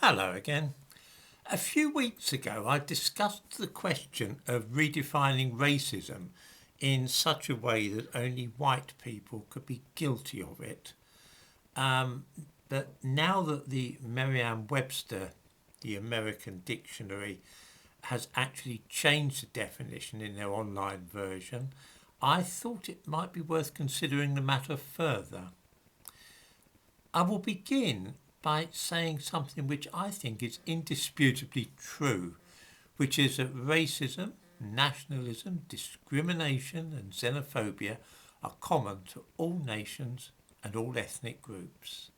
Hello again. A few weeks ago, I discussed the question of redefining racism in such a way that only white people could be guilty of it. Um, but now that the Merriam-Webster, the American dictionary, has actually changed the definition in their online version, I thought it might be worth considering the matter further. I will begin by saying something which I think is indisputably true, which is that racism, nationalism, discrimination, and xenophobia are common to all nations and all ethnic groups.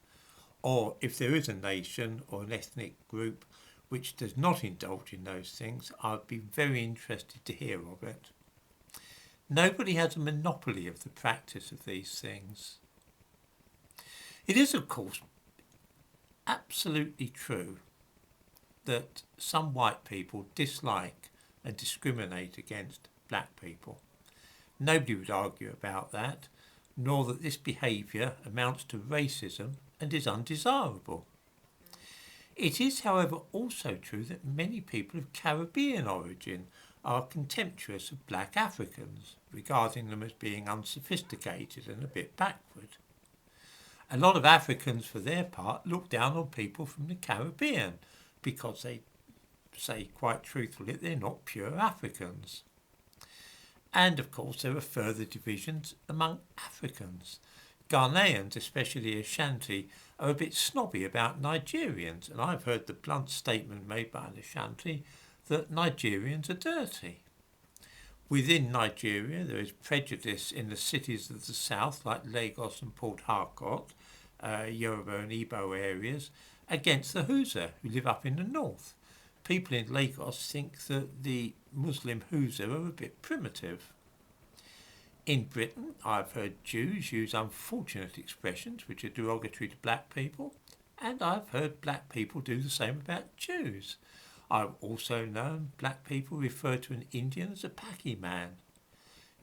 Or if there is a nation or an ethnic group which does not indulge in those things, I'd be very interested to hear of it. Nobody has a monopoly of the practice of these things. It is, of course, absolutely true that some white people dislike and discriminate against black people. Nobody would argue about that, nor that this behaviour amounts to racism and is undesirable. It is, however, also true that many people of Caribbean origin are contemptuous of black Africans, regarding them as being unsophisticated and a bit backward. A lot of Africans, for their part, look down on people from the Caribbean because they say quite truthfully that they're not pure Africans. And of course, there are further divisions among Africans. Ghanaians, especially Ashanti, are a bit snobby about Nigerians, and I've heard the blunt statement made by an Ashanti that Nigerians are dirty. Within Nigeria, there is prejudice in the cities of the south, like Lagos and Port Harcourt, Yoruba and Igbo areas, against the Hausa, who live up in the north. People in Lagos think that the Muslim Hausa are a bit primitive. In Britain, I've heard Jews use unfortunate expressions which are derogatory to black people, and I've heard black people do the same about Jews. I've also known black people refer to an Indian as a Paki man.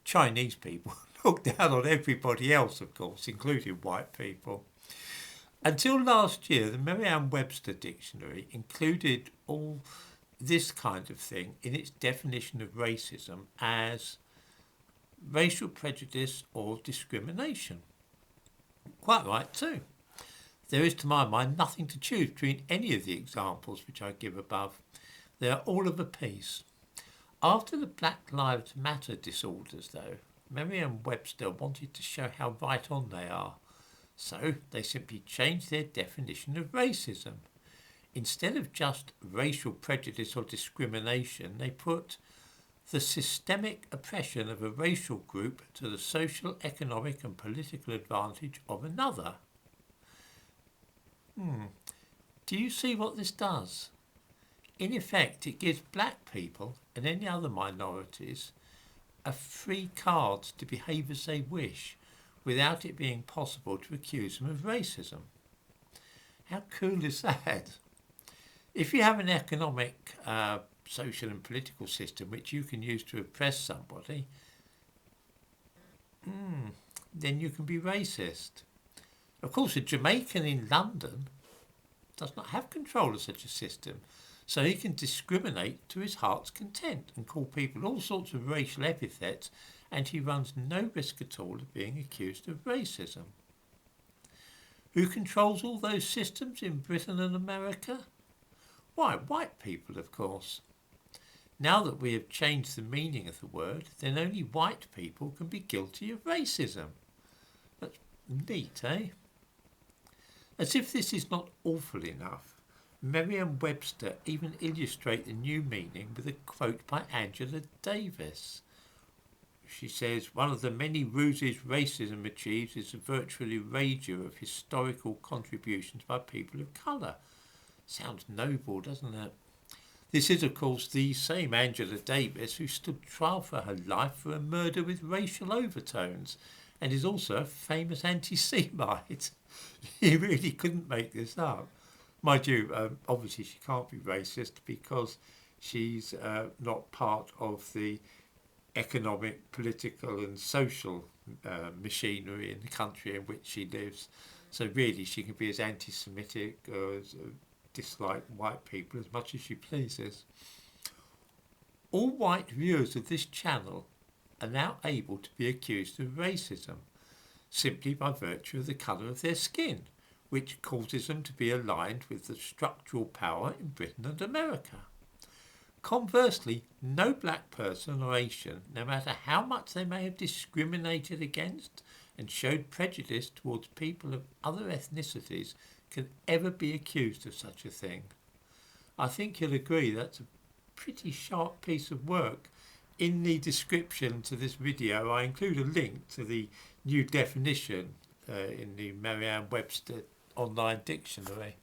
Chinese people look down on everybody else, of course, including white people. Until last year, the Merriam-Webster dictionary included all this kind of thing in its definition of racism as racial prejudice or discrimination. Quite right too. There is, to my mind, nothing to choose between any of the examples which I give above. They are all of a piece. After the Black Lives Matter disorders, though, Merriam-Webster wanted to show how right on they are. So they simply changed their definition of racism. Instead of just racial prejudice or discrimination, they put the systemic oppression of a racial group to the social, economic and political advantage of another. Do you see what this does? In effect, it gives black people and any other minorities a free card to behave as they wish without it being possible to accuse them of racism. How cool is that? If you have an economic, social and political system which you can use to oppress somebody, then you can be racist. Of course, a Jamaican in London does not have control of such a system, so he can discriminate to his heart's content and call people all sorts of racial epithets, and he runs no risk at all of being accused of racism. Who controls all those systems in Britain and America? Why, white people, of course. Now that we have changed the meaning of the word, then only white people can be guilty of racism. That's neat, eh? As if this is not awful enough, Merriam-Webster even illustrate the new meaning with a quote by Angela Davis. She says, one of the many ruses racism achieves is the virtual erasure of historical contributions by people of colour. Sounds noble, doesn't it? This is, of course, the same Angela Davis who stood trial for her life for a murder with racial overtones and is also a famous anti-Semite. You really couldn't make this up. Mind you, obviously she can't be racist because she's not part of the economic, political and social machinery in the country in which she lives. So really she can be as anti-Semitic or as dislike white people as much as she pleases. All white viewers of this channel are now able to be accused of racism, simply by virtue of the colour of their skin, which causes them to be aligned with the structural power in Britain and America. Conversely, no black person or Asian, no matter how much they may have discriminated against and showed prejudice towards people of other ethnicities, can ever be accused of such a thing. I think you'll agree that's a pretty sharp piece of work. In the description to this video, I include a link to the new definition in the Merriam-Webster online dictionary.